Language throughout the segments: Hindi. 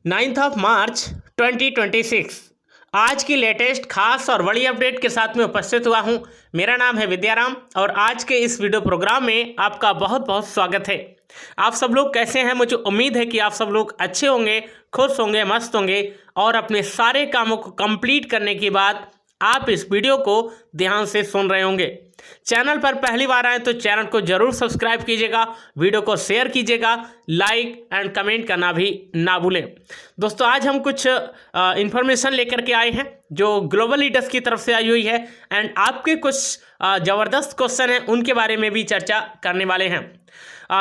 9 मार्च 2026 आज की लेटेस्ट खास और बड़ी अपडेट के साथ में उपस्थित हुआ हूं। मेरा नाम है विद्याराम और आज के इस वीडियो प्रोग्राम में आपका बहुत बहुत स्वागत है। आप सब लोग कैसे हैं? मुझे उम्मीद है कि आप सब लोग अच्छे होंगे, खुश होंगे, मस्त होंगे और अपने सारे कामों को कंप्लीट करने के बाद आप इस वीडियो को ध्यान से सुन रहे होंगे। चैनल पर पहली बार आए तो चैनल को जरूर सब्सक्राइब कीजिएगा, वीडियो को शेयर कीजिएगा, लाइक एंड कमेंट करना भी ना भूलें। दोस्तों आज हम कुछ इंफॉर्मेशन लेकर के आए हैं जो ग्लोबल लीडर्स की तरफ से आई हुई है एंड आपके कुछ ज़बरदस्त क्वेश्चन हैं उनके बारे में भी चर्चा करने वाले हैं।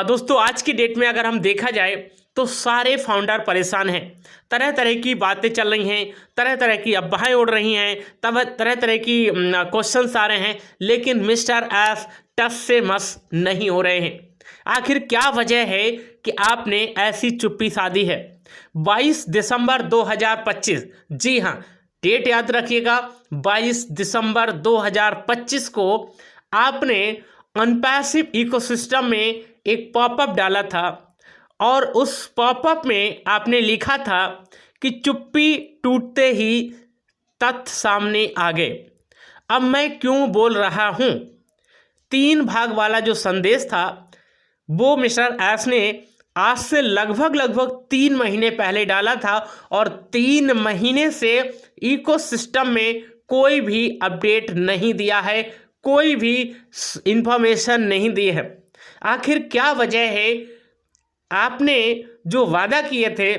दोस्तों आज की डेट में अगर हम देखा जाए तो सारे फाउंडर परेशान हैं। तरह तरह की बातें चल रही हैं, तरह तरह की अफवाहें उड़ रही हैं, तब तरह तरह की क्वेश्चंस आ रहे हैं, लेकिन मिस्टर एस टस से मस नहीं हो रहे हैं। आखिर क्या वजह है कि आपने ऐसी चुप्पी साधी है? 22 दिसंबर 2025, जी हाँ डेट याद रखिएगा, 22 दिसंबर 2025 को आपने अनपैसिव इकोसिस्टम में एक पॉपअप डाला था और उस पॉपअप में आपने लिखा था कि चुप्पी टूटते ही तथ्य सामने आ गए। अब मैं क्यों बोल रहा हूँ? 3 भाग वाला जो संदेश था वो मिस्टर एस ने आज से लगभग 3 महीने पहले डाला था और 3 महीने से इकोसिस्टम में कोई भी अपडेट नहीं दिया है, कोई भी इंफॉर्मेशन नहीं दी है। आखिर क्या वजह है? आपने जो वादा किए थे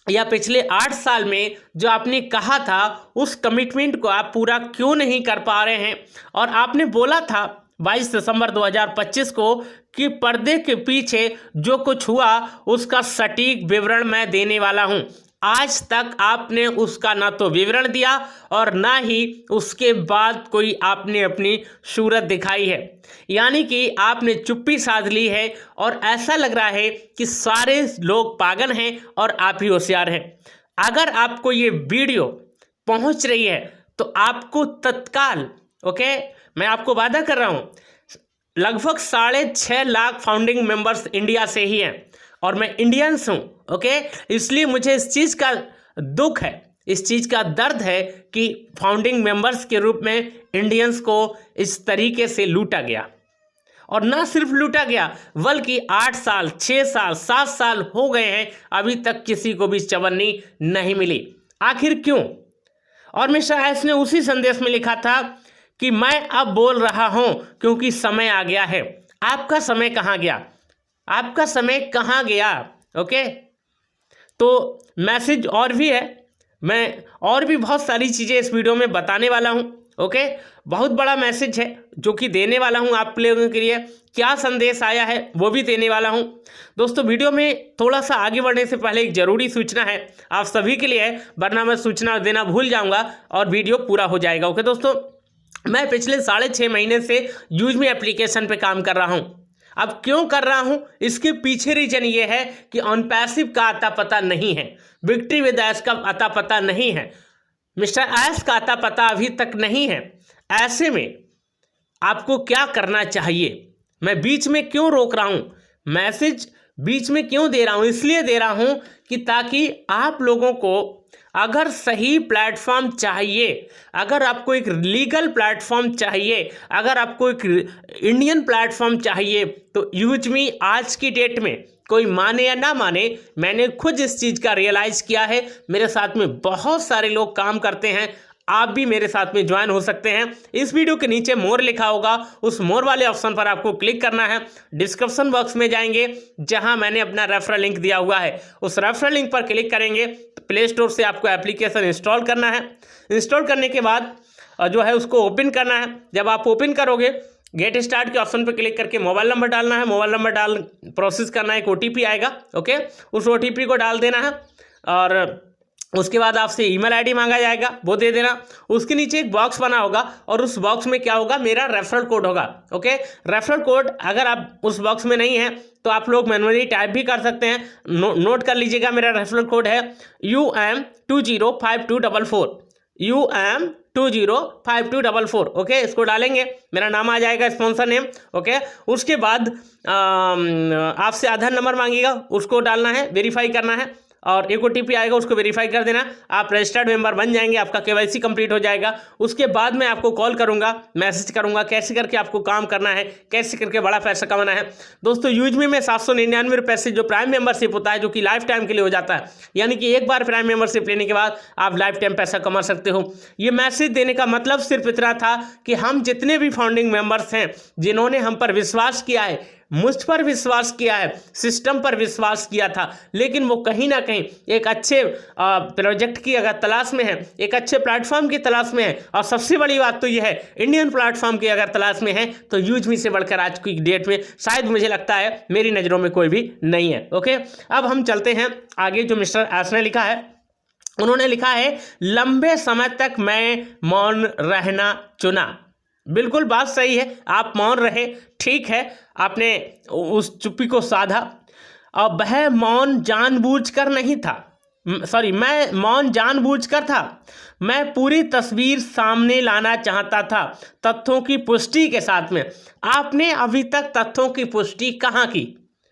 या पिछले 8 साल में जो आपने कहा था उस कमिटमेंट को आप पूरा क्यों नहीं कर पा रहे हैं? और आपने बोला था 22 दिसंबर 2025 को कि पर्दे के पीछे जो कुछ हुआ उसका सटीक विवरण मैं देने वाला हूं। आज तक आपने उसका ना तो विवरण दिया और ना ही उसके बाद कोई आपने अपनी सूरत दिखाई है। यानी कि आपने चुप्पी साध ली है और ऐसा लग रहा है कि सारे लोग पागल हैं और आप ही होशियार हैं। अगर आपको ये वीडियो पहुंच रही है तो आपको तत्काल मैं आपको वादा कर रहा हूँ, लगभग 6.5 लाख फाउंडिंग मेंबर्स इंडिया से ही हैं और मैं इंडियंस हूँ। इसलिए मुझे इस चीज़ का दुख है, इस चीज़ का दर्द है कि फाउंडिंग मेंबर्स के रूप में इंडियंस को इस तरीके से लूटा गया। और ना सिर्फ लूटा गया बल्कि 8 साल 6 साल 7 साल हो गए हैं, अभी तक किसी को भी चवन्नी नहीं मिली। आखिर क्यों? और मिस्टर एस ने उसी संदेश में लिखा था कि मैं अब बोल रहा हूं क्योंकि समय आ गया है। आपका समय कहाँ गया? आपका समय कहाँ गया? तो मैसेज और भी है, मैं और भी बहुत सारी चीज़ें इस वीडियो में बताने वाला हूं। बहुत बड़ा मैसेज है जो कि देने वाला हूं आप लोगों के लिए। क्या संदेश आया है वो भी देने वाला हूं। दोस्तों वीडियो में थोड़ा सा आगे बढ़ने से पहले एक ज़रूरी सूचना है आप सभी के लिए, वरना मैं सूचना देना भूल जाऊंगा और वीडियो पूरा हो जाएगा। दोस्तों मैं पिछले 6.5 महीने से यूज़मी एप्लीकेशन पे काम कर रहा हूँ। अब क्यों कर रहा हूं? इसके पीछे रीजन ये है कि अनपैसिव का अता पता नहीं है, विक्ट्री विद एस का अता पता नहीं है, मिस्टर एस का अता पता अभी तक नहीं है। ऐसे में आपको क्या करना चाहिए? मैं बीच में क्यों रोक रहा हूं? मैसेज बीच में क्यों दे रहा हूं? इसलिए दे रहा हूं कि ताकि आप लोगों को अगर सही प्लेटफॉर्म चाहिए, अगर आपको एक लीगल प्लेटफॉर्म चाहिए, अगर आपको एक इंडियन प्लेटफॉर्म चाहिए तो यूज़मी आज की डेट में कोई माने या ना माने, मैंने खुद इस चीज़ का रियलाइज़ किया है। मेरे साथ में बहुत सारे लोग काम करते हैं, आप भी मेरे साथ में ज्वाइन हो सकते हैं। इस वीडियो के नीचे मोर लिखा होगा, उस मोर वाले ऑप्शन पर आपको क्लिक करना है। डिस्क्रिप्शन बॉक्स में जाएंगे जहां मैंने अपना रेफरल लिंक दिया हुआ है, उस रेफरल लिंक पर क्लिक करेंगे तो प्ले स्टोर से आपको एप्लीकेशन इंस्टॉल करना है। इंस्टॉल करने के बाद जो है उसको ओपन करना है। जब आप ओपन करोगे गेट स्टार्ट के ऑप्शन पर क्लिक करके मोबाइल नंबर डालना है, मोबाइल नंबर डाल प्रोसेस करना है, एक OTP आएगा। उस OTP को डाल देना है और उसके बाद आपसे ईमेल आईडी मांगा जाएगा, वो दे देना। उसके नीचे एक बॉक्स बना होगा और उस बॉक्स में क्या होगा? मेरा रेफरल कोड होगा। रेफरल कोड अगर आप उस बॉक्स में नहीं है तो आप लोग मैनुअली टाइप भी कर सकते हैं। नोट कर लीजिएगा, मेरा रेफरल कोड है UM205244 UM205244। इसको डालेंगे, मेरा नाम आ जाएगा, स्पॉन्सर नेम। उसके बाद आपसे आधार नंबर मांगेगा, उसको डालना है, वेरीफाई करना है और एक OTP आएगा, उसको वेरीफाई कर देना, आप रजिस्टर्ड मेंबर बन जाएंगे, आपका KYC कंप्लीट हो जाएगा। उसके बाद मैं आपको कॉल करूंगा, मैसेज करूंगा, कैसे करके आपको काम करना है, कैसे करके बड़ा पैसा कमाना है। दोस्तों यूजमी में 799 रुपये से जो प्राइम मेंबरशिप होता है, जो कि लाइफ टाइम के लिए हो जाता है, यानी कि एक बार प्राइम मेंबरशिप लेने के बाद आप लाइफ टाइम पैसा कमा सकते हो। ये मैसेज देने का मतलब सिर्फ इतना था कि हम जितने भी फाउंडिंग मेंबर्स हैं, जिन्होंने हम पर विश्वास किया है, मुझ पर विश्वास किया है, सिस्टम पर विश्वास किया था, लेकिन वो कहीं ना कहीं एक अच्छे प्रोजेक्ट की अगर तलाश में है, एक अच्छे प्लेटफॉर्म की तलाश में है, और सबसे बड़ी बात तो ये है इंडियन प्लेटफॉर्म की अगर तलाश में है, तो यूजमी से बढ़कर आज की डेट में शायद मुझे लगता है मेरी नज़रों में कोई भी नहीं है। ओके, अब हम चलते हैं आगे। जो मिस्टर एस ने लिखा है, उन्होंने लिखा है लंबे समय तक मैं मौन रहना चुना। बिल्कुल बात सही है, आप मौन रहे, ठीक है, आपने उस चुप्पी को साधा। और वह मौन जानबूझकर नहीं था, मैं मौन जानबूझकर था। मैं पूरी तस्वीर सामने लाना चाहता था, तथ्यों की पुष्टि के साथ में। आपने अभी तक तथ्यों की पुष्टि कहाँ की?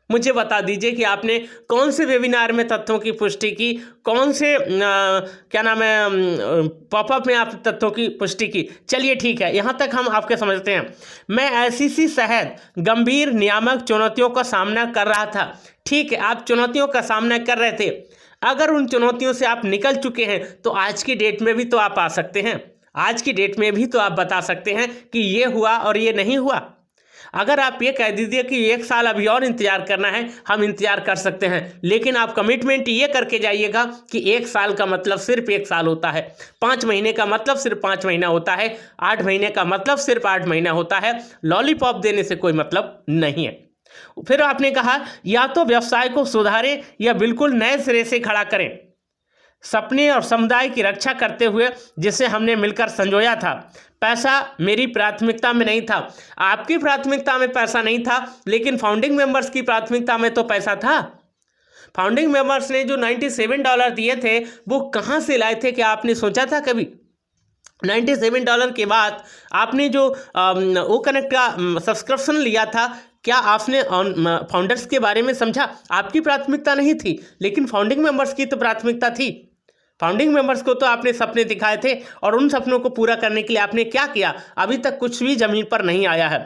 मुझे बता दीजिए कि आपने कौन से वेबिनार में तथ्यों की पुष्टि की, कौन से क्या नाम है पॉपअप में आप तथ्यों की पुष्टि की। चलिए ठीक है, यहाँ तक हम आपके समझते हैं। मैं ICC शहद गंभीर नियामक चुनौतियों का सामना कर रहा था। ठीक है, आप चुनौतियों का सामना कर रहे थे। अगर उन चुनौतियों से आप निकल चुके हैं तो आज की डेट में भी तो आप आ सकते हैं, आज की डेट में भी तो आप बता सकते हैं कि ये हुआ और ये नहीं हुआ। अगर आप ये कह दीजिए कि 1 साल अभी और इंतजार करना है, हम इंतजार कर सकते हैं, लेकिन आप कमिटमेंट ये करके जाइएगा कि 1 साल का मतलब सिर्फ 1 साल होता है, 5 महीने का मतलब सिर्फ 5 महीना होता है, 8 महीने का मतलब सिर्फ 8 महीना होता है। लॉलीपॉप देने से कोई मतलब नहीं है। फिर आपने कहा या तो व्यवसाय को सुधारें या बिल्कुल नए सिरे से खड़ा करें, सपने और समुदाय की रक्षा करते हुए जिसे हमने मिलकर संजोया था। पैसा मेरी प्राथमिकता में नहीं था, आपकी प्राथमिकता में पैसा नहीं था, लेकिन फाउंडिंग मेंबर्स की प्राथमिकता में तो पैसा था। फाउंडिंग मेंबर्स ने जो $97 दिए थे वो कहाँ से लाए थे? क्या आपने सोचा था कभी? $97 के बाद आपने जो ओ कनेक्ट का सब्सक्रिप्शन लिया था, क्या आपने फाउंडर्स के बारे में समझा? आपकी प्राथमिकता नहीं थी, लेकिन फाउंडिंग मेंबर्स की तो प्राथमिकता थी। फाउंडिंग मेंबर्स को तो आपने सपने दिखाए थे, और उन सपनों को पूरा करने के लिए आपने क्या किया? अभी तक कुछ भी जमीन पर नहीं आया है।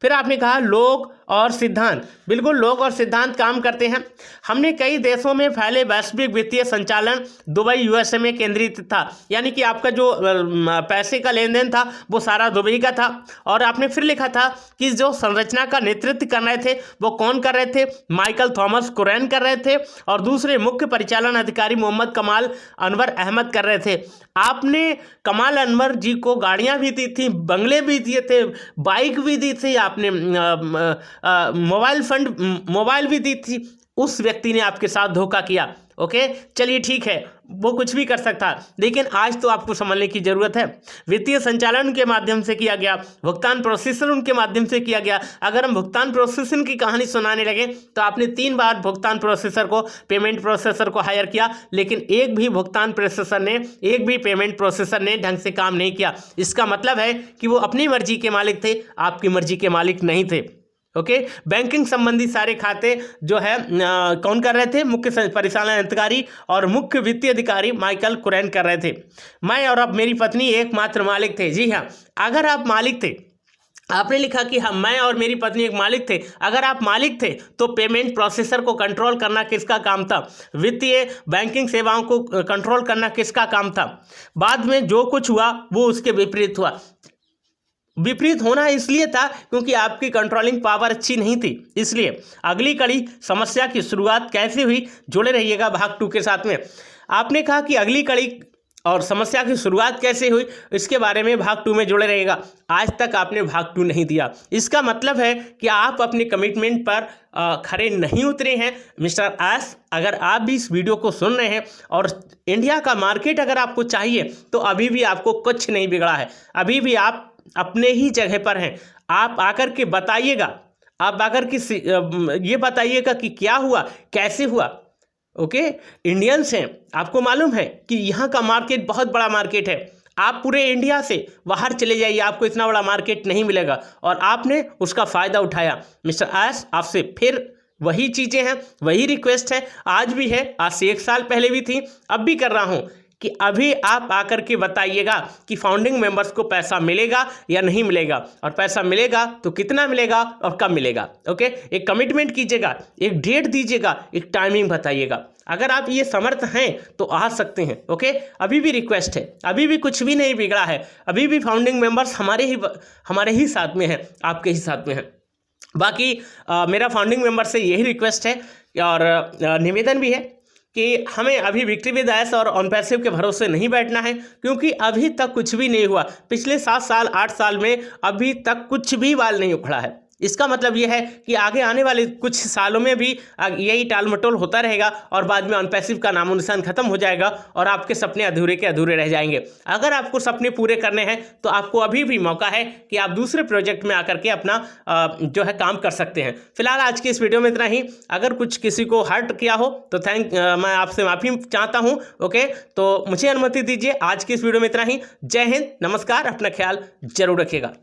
फिर आपने कहा लोग और सिद्धांत। बिल्कुल, लोग और सिद्धांत काम करते हैं। हमने कई देशों में फैले वैश्विक वित्तीय संचालन दुबई USA में केंद्रित था, यानी कि आपका जो पैसे का लेन देन था वो सारा दुबई का था। और आपने फिर लिखा था कि जो संरचना का नेतृत्व कर रहे थे वो कौन कर रहे थे? माइकल थॉमस कुरैन कर रहे थे, और दूसरे मुख्य परिचालन अधिकारी मोहम्मद कमाल अनवर अहमद कर रहे थे। आपने कमाल अनवर जी को गाड़ियाँ भी दी थी, बंगले भी दिए थे, बाइक भी दी थी, आपने मोबाइल भी दी थी। उस व्यक्ति ने आपके साथ धोखा किया। ओके, चलिए ठीक है, वो कुछ भी कर सकता, लेकिन आज तो आपको समझने की जरूरत है। वित्तीय संचालन के माध्यम से किया गया, भुगतान प्रोसेसर उनके माध्यम से किया गया। अगर हम भुगतान प्रोसेसर की कहानी सुनाने लगे तो आपने 3 बार भुगतान प्रोसेसर को, पेमेंट प्रोसेसर को हायर किया, लेकिन एक भी भुगतान प्रोसेसर ने, एक भी पेमेंट प्रोसेसर ने ढंग से काम नहीं किया। इसका मतलब है कि वो अपनी मर्जी के मालिक थे, आपकी मर्जी के मालिक नहीं थे। ओके, बैंकिंग संबंधी सारे खाते जो है कौन कर रहे थे? मुख्य परिचालन अधिकारी और मुख्य वित्तीय अधिकारी माइकल कुरैन कर रहे थे। मैं और अब मेरी पत्नी एकमात्र मालिक थे। जी हाँ, अगर आप मालिक थे, आपने लिखा कि हम, मैं और मेरी पत्नी एक मालिक थे। अगर आप मालिक थे तो पेमेंट प्रोसेसर को कंट्रोल करना किसका काम था? वित्तीय बैंकिंग सेवाओं को कंट्रोल करना किसका काम था? बाद में जो कुछ हुआ वो उसके विपरीत हुआ। विपरीत होना इसलिए था क्योंकि आपकी कंट्रोलिंग पावर अच्छी नहीं थी। इसलिए अगली कड़ी समस्या की शुरुआत कैसे हुई, जुड़े रहिएगा भाग 2 के साथ में। आपने कहा कि अगली कड़ी और समस्या की शुरुआत कैसे हुई, इसके बारे में भाग 2 में जुड़े रहेगा। आज तक आपने भाग 2 नहीं दिया, इसका मतलब है कि आप अपने कमिटमेंट पर खरे नहीं उतरे हैं। मिस्टर एस, अगर आप भी इस वीडियो को सुन रहे हैं और इंडिया का मार्केट अगर आपको चाहिए तो अभी भी आपको कुछ नहीं बिगड़ा है, अभी भी आप अपने ही जगह पर हैं। आप आकर के बताइएगा, आप आकर के ये बताइएगा कि क्या हुआ, कैसे हुआ। ओके, इंडियंस हैं, आपको मालूम है कि यहाँ का मार्केट बहुत बड़ा मार्केट है। आप पूरे इंडिया से बाहर चले जाइए, आपको इतना बड़ा मार्केट नहीं मिलेगा, और आपने उसका फ़ायदा उठाया। मिस्टर एस, आपसे फिर वही चीज़ें हैं, वही रिक्वेस्ट है, आज भी है, आज से 1 साल पहले भी थी, अब भी कर रहा हूँ कि अभी आप आकर के बताइएगा कि फाउंडिंग मेंबर्स को पैसा मिलेगा या नहीं मिलेगा, और पैसा मिलेगा तो कितना मिलेगा और कब मिलेगा। ओके, एक कमिटमेंट कीजिएगा, एक डेट दीजिएगा, एक टाइमिंग बताइएगा। अगर आप ये समर्थ हैं तो आ सकते हैं। ओके, अभी भी रिक्वेस्ट है, अभी भी कुछ भी नहीं बिगड़ा है, अभी भी फाउंडिंग मेंबर्स हमारे ही साथ में है, आपके ही साथ में है। बाकी मेरा फाउंडिंग मेंबर से यही रिक्वेस्ट है और निवेदन भी है कि हमें अभी विक्ट्री विद ऐश और ऑन पैसिव के भरोसे नहीं बैठना है, क्योंकि अभी तक कुछ भी नहीं हुआ। पिछले 7 साल 8 साल में अभी तक कुछ भी बाल नहीं उखड़ा है। इसका मतलब यह है कि आगे आने वाले कुछ सालों में भी यही टाल मटोल होता रहेगा और बाद में ऑन पैसिव का नामो निशान खत्म हो जाएगा और आपके सपने अधूरे के अधूरे रह जाएंगे। अगर आपको सपने पूरे करने हैं तो आपको अभी भी मौका है कि आप दूसरे प्रोजेक्ट में आकर के अपना जो है काम कर सकते हैं। फिलहाल आज की इस वीडियो में इतना ही। अगर कुछ किसी को हर्ट किया हो तो मैं आपसे माफ़ी चाहता हूँ। ओके, तो मुझे अनुमति दीजिए। आज की इस वीडियो में इतना ही। जय हिंद, नमस्कार, अपना ख्याल जरूर रखिएगा।